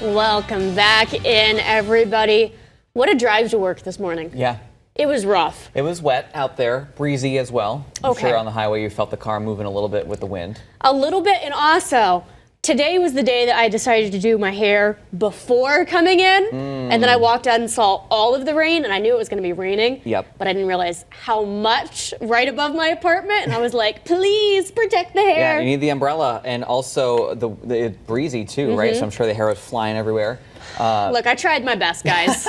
Welcome back in, everybody. What a drive to work this morning. Yeah. It was rough. It was wet out there, breezy as well. I'm Okay. sure on the highway you felt the car moving a little bit with the wind. A little bit, and also, today was the day that I decided to do my hair before coming in, and then I walked out and saw all of the rain, and I knew it was going to be raining. Yep. But I didn't realize how much right above my apartment, and I was like, please protect the hair. Yeah, you need the umbrella, and also it's breezy too, right? So I'm sure the hair was flying everywhere. Look, I tried my best, guys.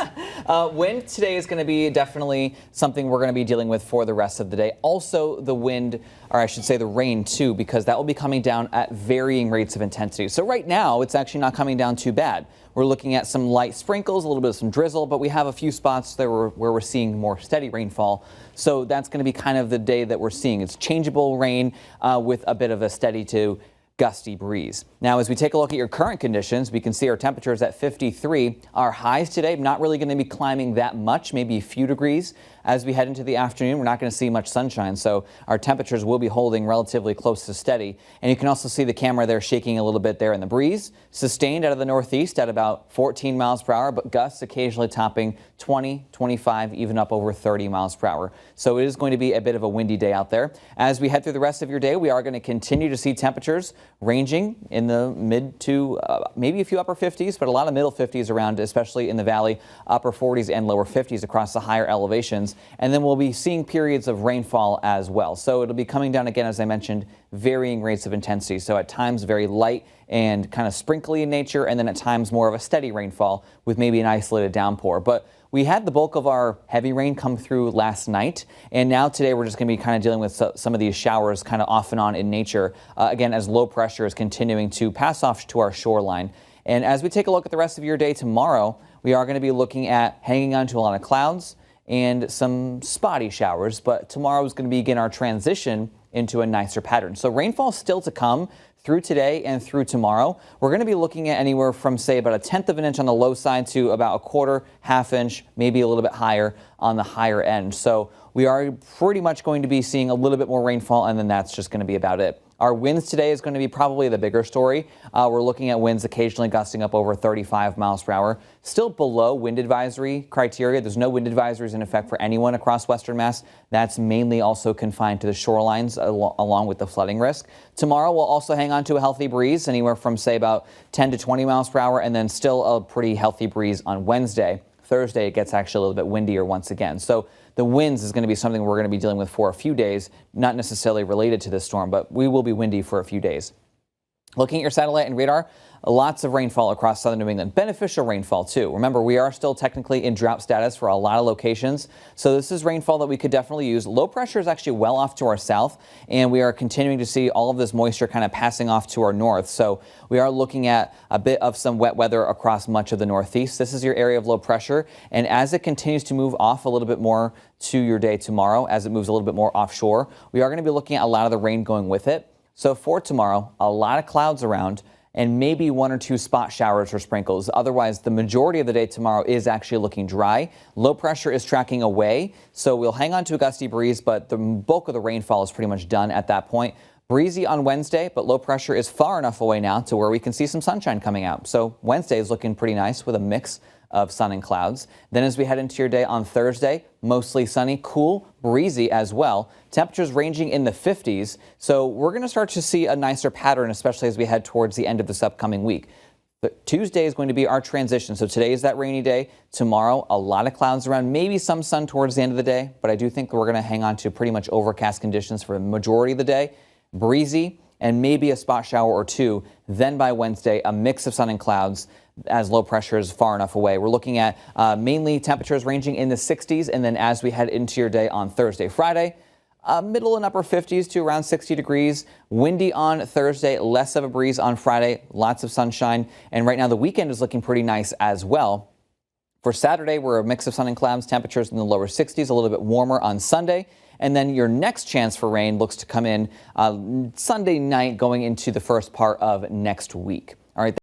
Wind today is going to be definitely something we're going to be dealing with for the rest of the day. Also, the wind, or I should say the rain too, because that will be coming down at varying rates of intensity. So right now, it's actually not coming down too bad. We're looking at some light sprinkles, a little bit of some drizzle, but we have a few spots there where we're seeing more steady rainfall. So that's going to be kind of the day that we're seeing. It's changeable rain with a bit of a steady to gusty breeze. Now, as we take a look at your current conditions, we can see our temperatures at 53. Our highs today not really going to be climbing that much, maybe a few degrees. As we head into the afternoon, we're not going to see much sunshine, so our temperatures will be holding relatively close to steady. And you can also see the camera there shaking a little bit there in the breeze, sustained out of the northeast at about 14 miles per hour, but gusts occasionally topping 20, 25, even up over 30 miles per hour. So it is going to be a bit of a windy day out there. As we head through the rest of your day, we are going to continue to see temperatures ranging in the mid to maybe a few upper 50s, but a lot of middle 50s around, especially in the valley, upper 40s and lower 50s across the higher elevations. And then we'll be seeing periods of rainfall as well. So it'll be coming down again, as I mentioned, varying rates of intensity. So at times very light and kind of sprinkly in nature, and then at times more of a steady rainfall with maybe an isolated downpour. But we had the bulk of our heavy rain come through last night, and now today we're just going to be kind of dealing with some of these showers kind of off and on in nature, again, as low pressure is continuing to pass off to our shoreline. And as we take a look at the rest of your day tomorrow, we are going to be looking at hanging on to a lot of clouds and some spotty showers, but tomorrow is going to begin our transition into a nicer pattern. So rainfall still to come through today and through tomorrow. We're going to be looking at anywhere from, say, about 1/10 of an inch on the low side to about a quarter, half inch, maybe a little bit higher on the higher end. So we are pretty much going to be seeing a little bit more rainfall, and then that's just going to be about it. Our winds today is going to be probably the bigger story. We're looking at winds occasionally gusting up over 35 miles per hour. Still below wind advisory criteria. There's no wind advisories in effect for anyone across Western Mass. That's mainly also confined to the shorelines along with the flooding risk. Tomorrow we'll also hang on to a healthy breeze, anywhere from, say, about 10 to 20 miles per hour, and then still a pretty healthy breeze on Wednesday. Thursday, it gets actually a little bit windier once again. So the winds is going to be something we're going to be dealing with for a few days, not necessarily related to this storm, but we will be windy for a few days. Looking at your satellite and radar, lots of rainfall across southern New England. Beneficial rainfall, too. Remember, we are still technically in drought status for a lot of locations, so this is rainfall that we could definitely use. Low pressure is actually well off to our south, and we are continuing to see all of this moisture kind of passing off to our north. So we are looking at a bit of some wet weather across much of the northeast. This is your area of low pressure, and as it continues to move off a little bit more to your day tomorrow, as it moves a little bit more offshore, we are going to be looking at a lot of the rain going with it. So for tomorrow, a lot of clouds around and maybe 1 or 2 spot showers or sprinkles. Otherwise, the majority of the day tomorrow is actually looking dry. Low pressure is tracking away, so we'll hang on to a gusty breeze, but the bulk of the rainfall is pretty much done at that point. Breezy on Wednesday, but low pressure is far enough away now to where we can see some sunshine coming out. So Wednesday is looking pretty nice with a mix of sun and clouds. Then as we head into your day on Thursday, mostly sunny, cool, breezy as well. Temperatures ranging in the 50s. So we're going to start to see a nicer pattern, especially as we head towards the end of this upcoming week. But Tuesday is going to be our transition. So today is that rainy day. Tomorrow, a lot of clouds around, maybe some sun towards the end of the day. But I do think we're going to hang on to pretty much overcast conditions for the majority of the day. Breezy and maybe a spot shower or two. Then by Wednesday, a mix of sun and clouds as low pressure is far enough away. We're looking at mainly temperatures ranging in the 60s, and then as we head into your day on Thursday, Friday, middle and upper 50s to around 60 degrees. Windy on Thursday, less of a breeze on Friday, lots of sunshine, and right now the weekend is looking pretty nice as well. For Saturday, we're a mix of sun and clouds, temperatures in the lower 60s, a little bit warmer on Sunday. And then your next chance for rain looks to come in Sunday night going into the first part of next week. All right.